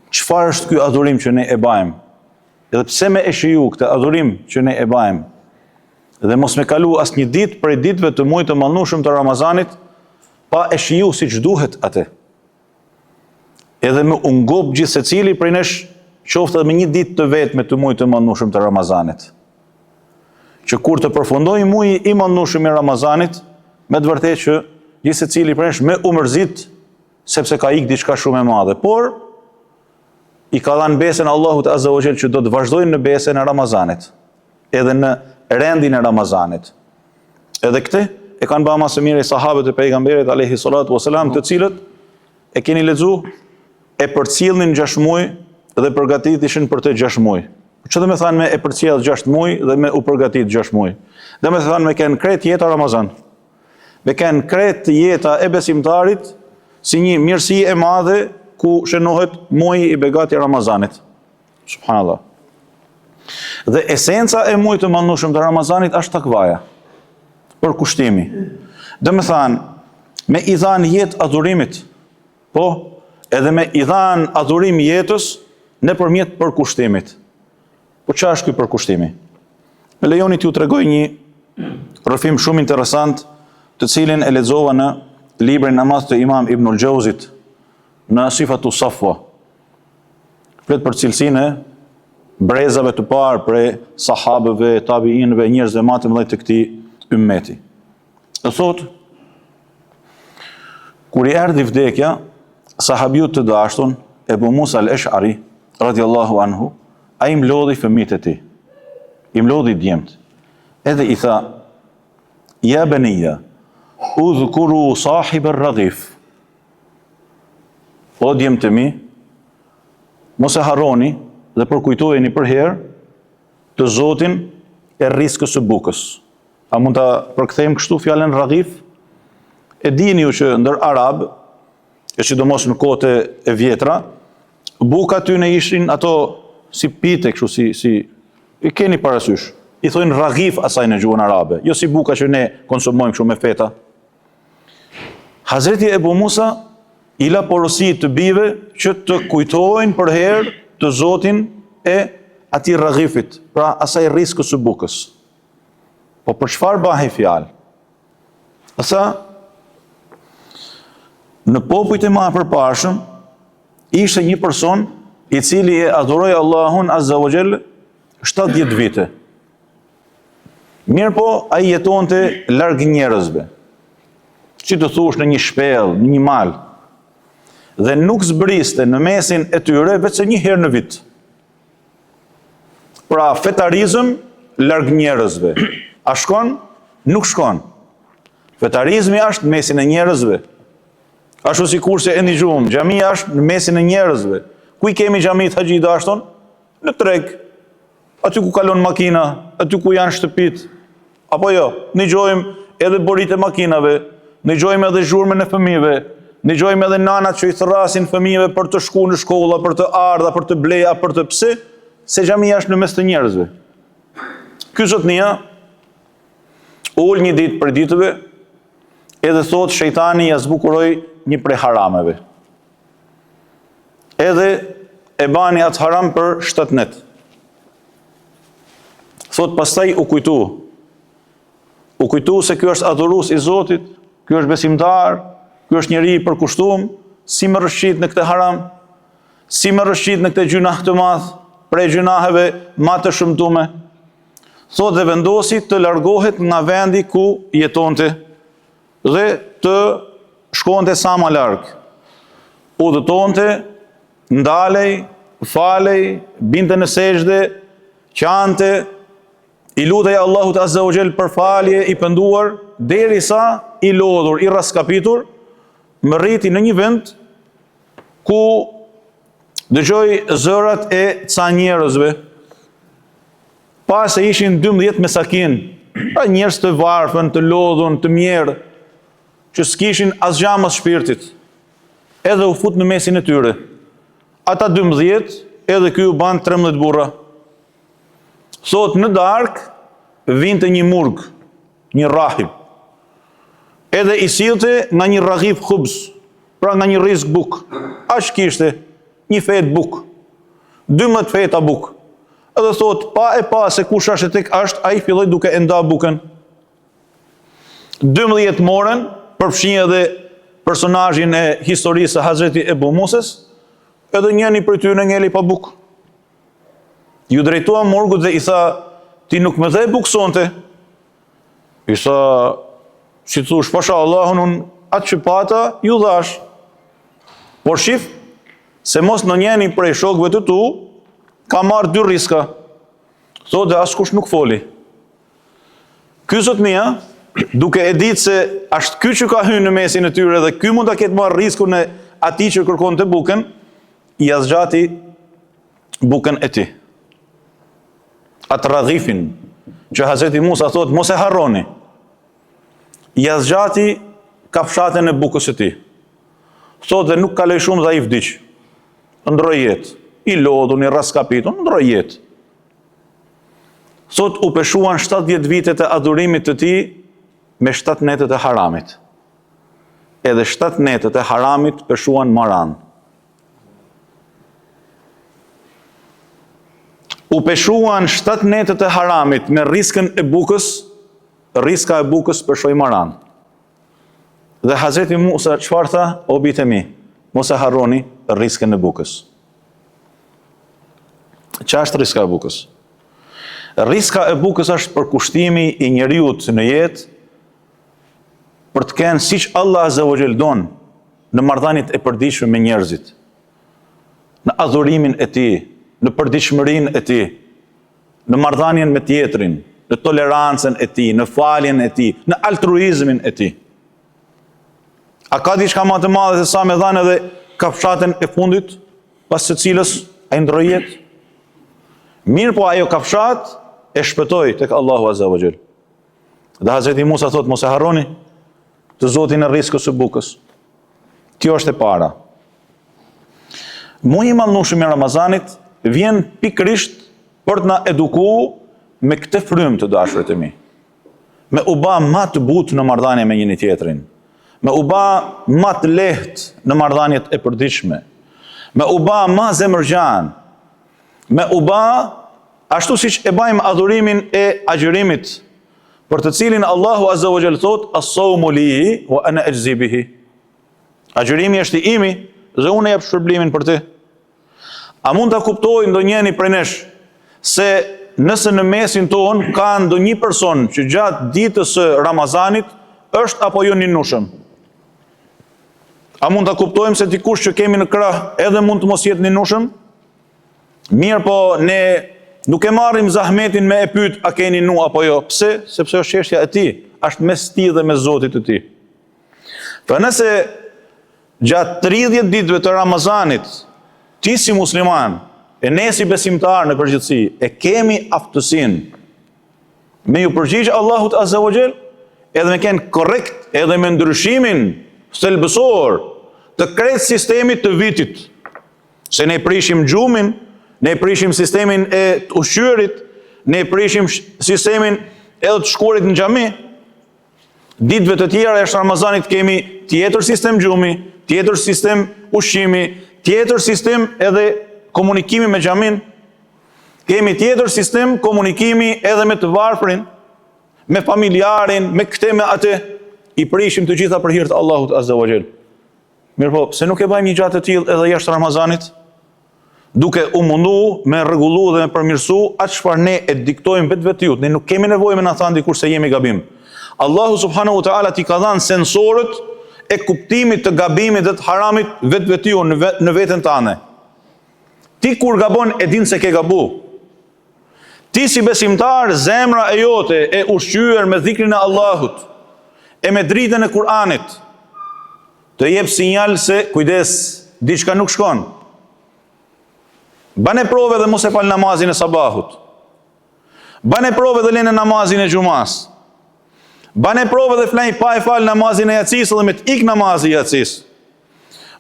çfarë është ky adhurim që ne e bajmë. Edhe pse me e shiju këtë adhurim që ne e bajmë, dhe mos me kalu asnjë ditë prej ditëve të muajit të mandueshëm të Ramazanit, pa e shiju si që duhet atë. Edhe me ungop gjithë se cili prej nesh qoftë edhe me një ditë të vetë me të muaj të mandushëm të Ramazanit. Që kur të përfundoj muji i mandushëm i Ramazanit, me të vërtetë që gjithë se cili prej nesh me umërzit, sepse ka ikë diçka shumë e madhe. Por, i ka dhanë besën Allahut Azza wa Jall që do të vazhdojnë në besën e Ramazanit, edhe në rendin e Ramazanit. Edhe këtë e kanë ba ma së mire sahabët e pejgamberit alayhi salatu wasalam, të cilët e keni lexu, e përcjellnin 6 muaj dhe përgatitishin për të 6 muaj. Që dhe me thanë me e përcjell 6 muaj dhe me u përgatit 6 muaj. Dhe me thanë me kenë kret jeta Ramazan. Me kenë kret jeta e besimtarit si një mirësi e madhe ku shënohet muaji i begati Ramazanit. Subhanallah. Dhe esenca e muajit të mandushëm të Ramazanit është takvaja, për kushtimi. Dhe me thanë, me i dhanë jetë adhurimit, po, edhe me i dhanë adhurim jetës në përmjet për kushtimit. Po qa është kjo për kushtimi? Me lejoni t'ju tregoj një rrëfim shumë interesant, të cilin e lexova në librin namaz të Imam Ibnul Gjauzit, në Sifatu Safwa. Flet për cilësinë e brezave të parë prej sahabëve, tabiinëve, njerëzve më të mëdhenj të këtij ummeti. E thotë, kur i erdhi vdekja, sahabiut të dashtun, Ebu Musa al-Esh'ari, radiallahu anhu, a i mlodhi fëmijët e tij. I mlodhi djemt. Edhe i tha, ja benija, udhkuru sahib ar-radhif. O djemt e mi, mos e harroni dhe përkujtojeni për herë të Zotin e rriskës së bukës. A mund ta përkthejmë kështu fjalën radhif? E dini ju që ndër arab, e sidomos në kohët e vjetra, buka ty në ishin ato si pite, kështu si i keni parasysh. I thojnë raghif asaj në gjuhën arabe, jo si buka që ne konsumojmë kështu me feta. Hazreti Ebu Musa i la porosi të bijve që të kujtojnë për herë të Zotin e atij raghifit, pra asaj rriskës së bukës. Po për çfarë bëhej fjalë? Asa në popujt e mëdha përparshëm ishte një person i cili e adhuroi Allahun Azza wa Jall 70 vite. Mirë po, ai jetonte larg njerëzve. Si të thush në një shpellë, në një mal. Dhe nuk zbriste në mesin e tyre vetëm një herë në vit. Pra fetarizëm larg njerëzve. A shkon? Nuk shkon. Fetarizmi është në mesin e njerëzve. Ashtu sikur se e ndigjuam, xhamia është në mesin e njerëzve. Ku i kemi xhamit Haxhi Dashton? Në treg. Aty ku kalon makina, aty ku janë shtëpit. Apo jo, ndigojmë edhe borit e makinave, ndigojmë edhe zhurmën e fëmijëve, ndigojmë edhe nanat që i thrasin fëmijëve për të shkuar në shkolla, për të ardha, për të bleja, për të pse, se xhamia është në mes të njerëzve. Ky zotnia ul një ditë për ditëve, edhe thot shejtani ja zbukuroi një prej harameve. Edhe e bani atë haram për 7 net. Thot pastaj u kujtu se ky është adhurues i Zotit, ky është besimtar, ky është njeri i përkushtuar, si më rrëshqit në këtë haram, si më rrëshqit në këtë gjunah të madh, prej gjunaheve më të shëmtuara. Thot dhe vendosi të largohet nga vendi ku jetonte dhe të shkonte sa më larg. Udhëtonte, ndalej, falej, binte në sejdë, qante, i lutej Allahut Azza wa Jall për falje, i penduar, derisa i lodhur, i raskapitur, më rriti në një vend ku dëgjoi zërat e ca njerëzve. Pas se ishin 12 mesakin, pra njerëz të varfën, të lodhun, të mjerë, që s'kishin asgjë mas shpirtit, edhe u fut në mesin e tyre. Ata 12, edhe ky u ban 13 burra. Thot në darkë vinte një murg, një rahib. Edhe i sillte nga një raghif khubz, pra nga një rizk buk. Aq kishte, një fet buk, 12 feta buk. Edhe thot, pa se kush është tek është, ai filloi duke e nda bukën. 12 morën, përfshin edhe personazhin e historisë së Hazreti Ebu Musës, edhe njëri prej tyre ngeli pa bukë. Ju drejtua morgut dhe i tha, ti nuk më dhe buksonte. I tha, si thush, pasha Allahun, unë atë që pata, ju dhash. Por shif, se mos në njeni prej shokëve të tu, ka marrë 2 riska. Thotë dhe askush nuk foli. Ky zot mia, duke e ditë se është ky që ka hyrë në mesin e tyre dhe ky mund ta ketë marrë riskun e atij që kërkon të bukën, i azgjati bukën e tij. Atë radhifin që Hazreti Musa thotë mos e harroni. I azgjati kafshatën e bukës së tij. Thotë dhe nuk kaloi shumë dhe ai vdiq. Ndroi jetë. I lodhun, i raskapitun, ndroi jetë. Thotë u peshuan 70 vitet e adhurimit të tij me 7 netet e haramit. Edhe 7 netet e haramit peshuan maran. U peshuan 7 netet e haramit me riskën e bukës, riska e bukës peshoi maran. Dhe Hazreti Musa çfarë tha? O bijtë mi, mos e harroni riskën e bukës. Çfarë është riska e bukës? Riska e bukës është përkushtimi i njeriut në jetë për të kenë siç Allah Azza wa Jall don në marrëdhëniet e përditshme me njerëzit, në adhurimin e tij, në përditshmërinë e tij, në marrëdhënien me tjetrin, në tolerancën e tij, në faljen e tij, në altruizmin e tij. A ka diçka më të madhe se sa me dhanë edhe kafshatën e fundit, pas së cilës ai ndroi jetë? Mirë po ajo kafshat e shpëtoi tek Allahu Azza wa Jall. Dhe Hazreti Musa thot mos e harroni të Zotin e riskës së bukës. Kjo është e para. Muaji i mallnueshëm i Ramazanit vjen pikërisht për të na edukuar me këtë frymë të dashurit e mi. Me u bë më të butë në marrëdhënie me njëri tjetrin. Me u bë më të lehtë në marrëdhëniet e përditshme. Me u bë më zemërgjan. Me u bë ashtu siç e bajmë adhurimin e agjërimit, për të cilin Allahu Azza wa Jall thot, as-sawmu li wa ana ajzi bihi. Agjërimi është i imi dhe unë jap shpërblimin për ty. A mund ta kuptojë ndonjëri prej nesh se nëse në mesin ton ka ndonjë person që gjatë ditës së Ramazanit është apo jo ninushëm? A mund ta kuptojmë se dikush që kemi në krah edhe mund të mos jetë ninushëm? Mirë po, ne nuk e marrim zahmetin me e pyet a keni nu apo jo. Pse? Sepse është çështja e tij, është mes tij dhe mes Zotit të tij. Pra nëse gjatë 30 ditëve të Ramazanit, ti si musliman, e ne si besimtar në përgjithësi, e kemi aftësinë me ju përgjigj Allahut Azza wa Jall, edhe me kenë korrekt, edhe me ndryshimin thelbësor të krejt sistemit të vitit. Se ne prishim gjumin, ne prishim sistemin e të ushqyerit, ne prishim sistemin edhe të shkuarit në xhami. Ditëve të tjera e Ramazanit kemi tjetër sistem gjumi, tjetër sistem ushqimi, tjetër sistem edhe komunikimi me xhamin. Kemi tjetër sistem komunikimi edhe me të varfrin, me familjarin, me këtë me atë. I prishim të gjitha për hir të Allahut Azza wa Jall. Mirë po, pse nuk e bëjmë një gjatë të tillë edhe jashtë Ramazanit? Duke u mundu me rregullu dhe me përmirësu atë çfarë ne e diktojmë vetvetiut. Ne nuk kemi nevojë me na thënë dikush se jemi gabim. Allahu subhanahu wa taala ti ka dhënë sensorët e kuptimit të gabimit dhe të haramit vetvetiu në veten tënde. Ti kur gabon e din se ke gabu. Ti si besimtar, zemra e jote e ushqyer me dhikrin e Allahut, e me dritën e Kur'anit, të jep sinjal se kujdes, diçka nuk shkon. Bane prove dhe mos e fal namazin e sabahut. Bane prove dhe lene namazin e xumas. Bane prove dhe flaj pa e fal namazin e jacis dhe me t'ik namazin e jacis.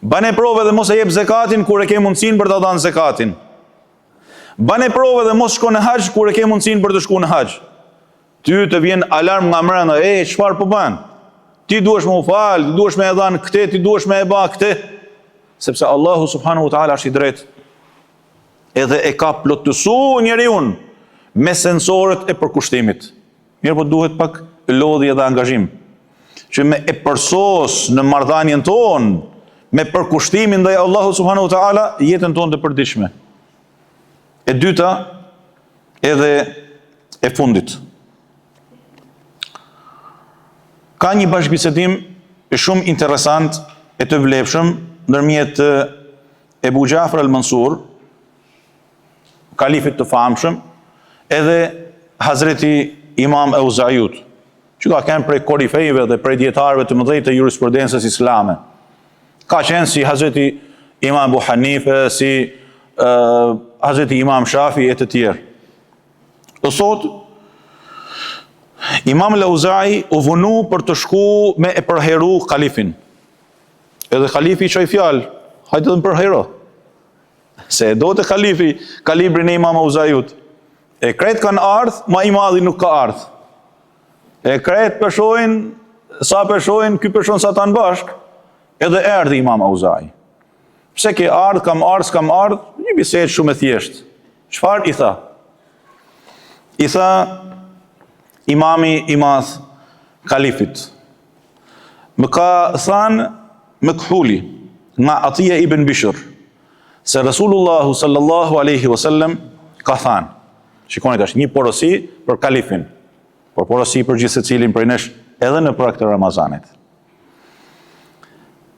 Bane prove dhe mos e jep zekatin kur e ke mundësin për të dhanë zekatin. Bane prove dhe mos shko në haqë kur e ke mundësin për të shku në haqë. Ty të vjen alarm nga mrenda, çfarë po bën? Ti duhesh me u fal, ti duhesh me e dhanë këtë, ti duhesh me e ba këtë. Sepse Allahu subhanahu wa taala është i drejtë. Edhe e ka plotësu njeriu me sensorët e përkushtimit. Mirë po duhet pak lodhje dhe angazhim. që me e përsos në marrëdhënien tonë, me përkushtimin ndaj Allahut subhanahu wa taala jetën tonë të përditshme. E dyta, edhe e fundit. Ka një bashkëbisedim shumë interesant e të vlefshëm ndërmjet Ebu Gjafar al-Mansur, kalifit të famshëm, edhe Hazreti Imam Euzaiut, që ka qenë prej korifejve dhe prej dietarëve të mëdhenj të jurisprudencës islame. Ka qenë si Hazreti Imam Abu Hanife, si Hazreti Imam Shafi e të tjerë. Dhe sot, Imam Lauzai u vunu për të shku me e përheru kalifin. Edhe kalifi qoj fjalë, hajtë dhe më përhero. Se do të kalifi, kalibrin e Imam Lauzaiut. E kretë kanë ardhë, ma i madhi nuk ka ardhë. E kretë pëshojnë, sa pëshojnë, ky pëshojnë sa tanë bashkë, edhe erdhi Imam Lauzai. Pse ke ardhë, kam ardhë, një bisedë shumë e thjeshtë. Çfarë i tha? I tha, imami i madh kalifit, më ka thanë Mekhuli nga Atija ibn Bishr, se Rasulullahu sallallahu alaihi wasallam ka thanë, shikoni tash, një porosi për kalifin, por porosi për gjithë secilin prej nesh edhe në prak të Ramazanit.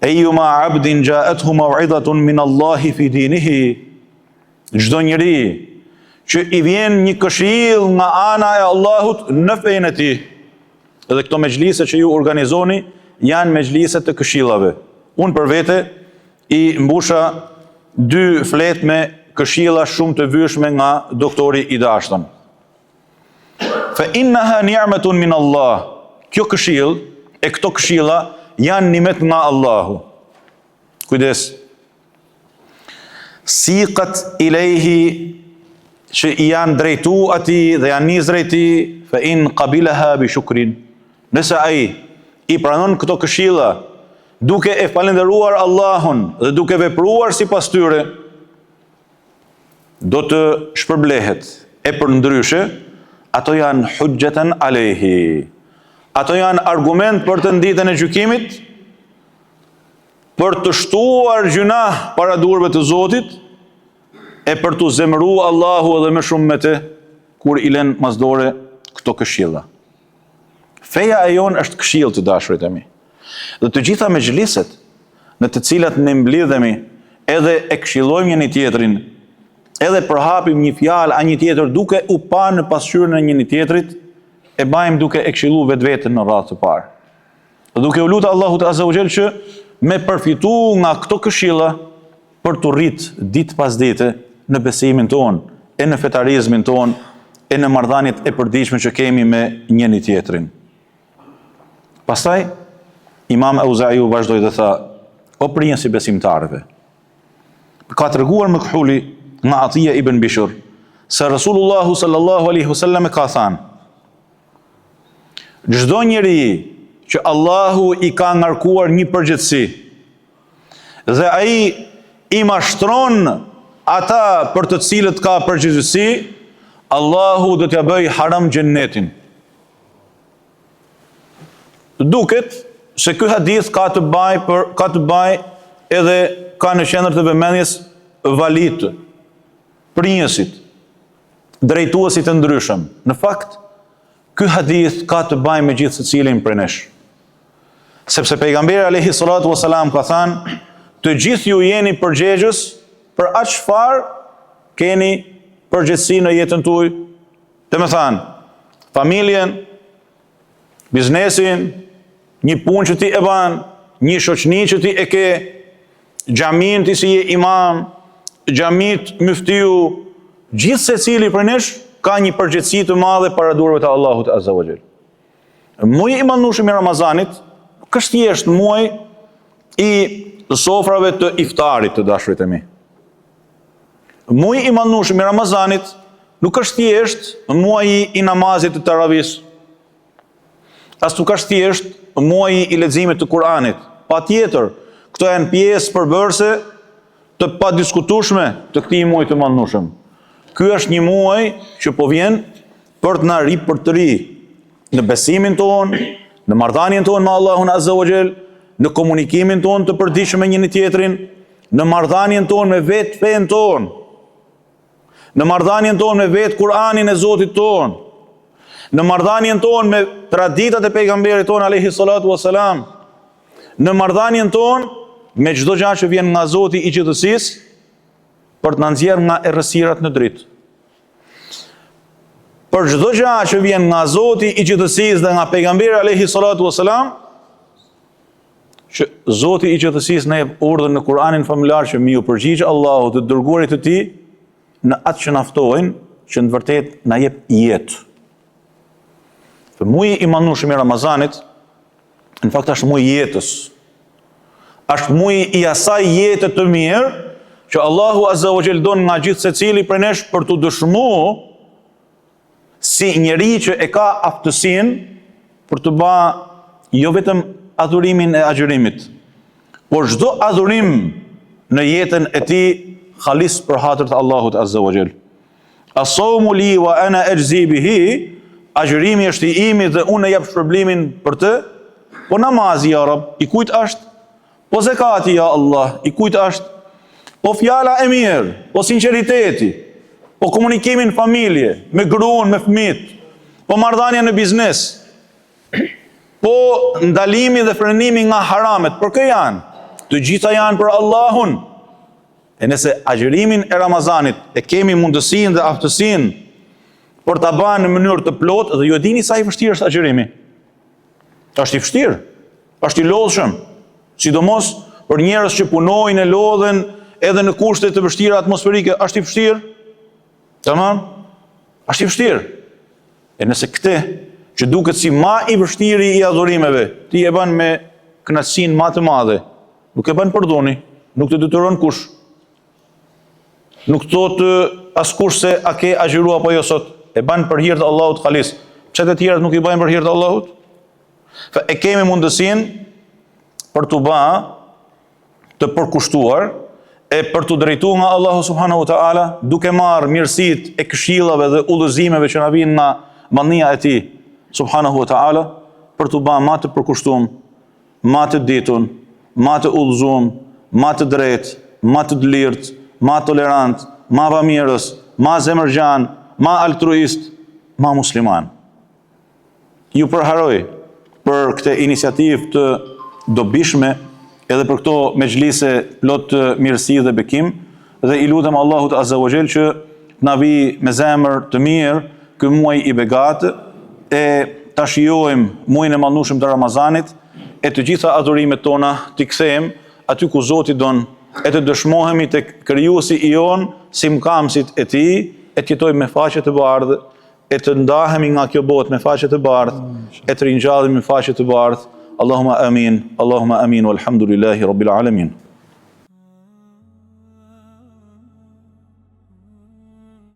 Eyyuma abdin ja'athu maw'izatun min Allahi fi dinihi, çdo njeri që i vjen një këshill nga ana e Allahut në fenë e tij. Edhe këto mexhlise që ju organizoni janë mexhlise të këshillave. Unë për vete i mbusha 2 fletë me këshilla shumë të vyeshme nga doktori i dashtën. Fa innaha ni'matun min Allah. Kjo këshill e këto këshilla janë nimet nga Allahu. Kujdes. Siqat ilayhi, që i janë drejtu ati dhe janë nis drejti, fa in qabilaha bi shukrin. Nëse ai i pranon këto këshilla duke e falendëruar Allahun dhe duke vepruar sipas tyre, do të shpërblehet. E përndryshe, ato janë hujjatan alayhi. Ato janë argument për të ditën e gjykimit, për të shtuar gjunah para durve të Zotit, e për të zemëru Allahu edhe më shumë me të, kur i len masdore këto këshilla. Feja e jonë është këshill të dashurit e mi. Dhe të gjitha mexhliset në të cilat ne mblidhemi, edhe e këshillojmë njëri tjetrin, edhe përhapim një fjalë a një tjetër duke u pa në pasqyrën e njëri tjetrit, e bajmë duke e këshillu vetveten në radhë të parë. Dhe duke u lutur Allahut Azza wa Jall që me përfitu nga këto këshilla për të rritë ditë pas dite në besimin tonë, e në fetarizmin tonë, e në marrëdhëniet e përditshme që kemi me njëri tjetrin. Pastaj, Imam Euzaiu vazhdoi dhe tha, o prinjësi besimtarëve, ka treguar Mekhuli nga Atija ibn Bishr, se Rasulullahu sallallahu alaihi wasallam ka thënë, çdo njeri që Allahu i ka ngarkuar një përgjegjësi dhe ai i mashtron ata për të cilët ka përgjegjësi, Allahu do t'ja bëj haram xhennetin. Duket se ky hadith ka të bëj edhe ka në qendër të vëmendjes valit, prinjësit, drejtuesit të ndryshëm. Në fakt, ky hadith ka të bëjë me gjithë secilin prej nesh. Sepse pejgamberi alayhi salatu wasalam ka thënë, të gjithë ju jeni përgjegjës për atë çfarë keni përgjegjësi në jetën tuaj. Domethënë, familjen, biznesin, një punë që ti e ban, një shoqëni që ti e ke, xhamin ti si je imam, xhamit muftiu, gjithë secili prej nesh ka një përgjegjësi të madhe para durave të Allahut Azza wa Jall. Muaji i mandueshëm i Ramazanit është thjesht muaj i sofrave të iftarit të dashurit e mi. Muaji i mandueshëm i Ramazanit nuk është thjesht muaji i namazit të taravis. As nuk është thjesht muaji i leximit të Kuranit. Patjetër, këto janë pjesë përbërëse të padiskutueshme të këtij muaji të mandueshëm. Ky është një muaj që po vjen për të na ripërtëri në besimin tonë, në marrëdhënien tonë me Allahun Azza wa Jall, në komunikimin tonë të përditshëm me njëri tjetrin, në marrëdhënien tonë me vetë fen tonë, në marrëdhënien tonë me vetë Kur'anin e Zotit tonë, në marrëdhënien tonë me traditat e pejgamberit tonë alayhi salatu wassalam, në marrëdhënien tonë me çdo gjë që vjen nga Zoti i gjithësisë për të na nxjerrë nga errësirat në dritë. Për çdo gjë që vjen nga Zoti i gjithësisë dhe nga pejgamberi alayhi salatu wassalam, që Zoti i gjithësisë na jep urdhën në Kur'anin famuljar që mi u përgjigj Allahut të dërguarit të tij në atë që na ftojnë, që në vërtet na jep jetë. Muaji i mandueshëm i Ramazanit, në fakt është muaji i jetës. Është muaji i asaj jete të mirë që Allahu Azza wa Jall don nga gjithë secili prej nesh për të dëshmuar si njeri që e ka aftësinë për të bërë jo vetëm adhurimin e agjërimit, por çdo adhurim në jetën e tij xhalis për hatër të Allahut Azza wa Jall. As-sawmu li wa ana ajzi bihi, agjërimi është i imi dhe unë e jap shpërblimin për të. Po namazi ja Rab, i kujt është? Po zakati ja Allah, i kujt është? Po fjala e mirë, po sinqeriteti, po komunikimin në familje, me gruan, me fëmijët, po marrëdhënia në biznes, po ndalimi dhe frenimi nga haramet, për kë janë? Të gjitha janë për Allahun. E nëse agjërimin e Ramazanit e kemi mundësinë dhe aftësinë për ta bërë në mënyrë të plotë, dhe ju e dini sa i vështirë është agjërimi. Është i vështirë, është i lodhshëm, sidomos për njerëz që punojnë e lodhen edhe në kushte të vështira atmosferike, është i vështirë. Tamam? Është i vështirë. E nëse këtë që duket si ma i vështiri i adhurimeve, ti e bën me kënaqësinë më të madhe, nuk e bën për doni, nuk të detyron kush. Nuk thot askush se a ke agjëruar apo jo sot, e bën për hir të Allahut xhalis. Çka të tjerët nuk i bëjnë për hir të Allahut? E kemi mundësinë për të bërë të përkushtuar e për të drejtuar nga Allahu subhanahu wa taala, duke marrë mirësitë e këshillave dhe udhëzimeve që na vijnë nga mallnia e tij subhanahu wa taala, për të bërë më të përkushtuar, më të ditun, më të udhëzuar, më të drejtë, më të lirë, më tolerant, më bamirës, më zemërgjan, më altruist, më musliman. Ju përharoj për këtë iniciativë të dobishme edhe për këto mexhlise plot të mirësi dhe bekim, dhe i lutem Allahut Azza wa Jall që na vi me zemër të mirë ky muaj i begat, e ta shijojmë muajin e mallnueshëm të Ramazanit, e të gjitha adhurimet tona t'i kthejmë aty ku Zoti don, e të dëshmohemi tek krijuesi i jon si mëkamësit e tij, e të jetojmë me faqe të bardhë, e të ndahemi nga kjo botë me faqe të bardhë, e të ringjallemi me faqe të bardhë. Allahumma amin, Allahumma amin, walhamdulillahi rabbil alamin.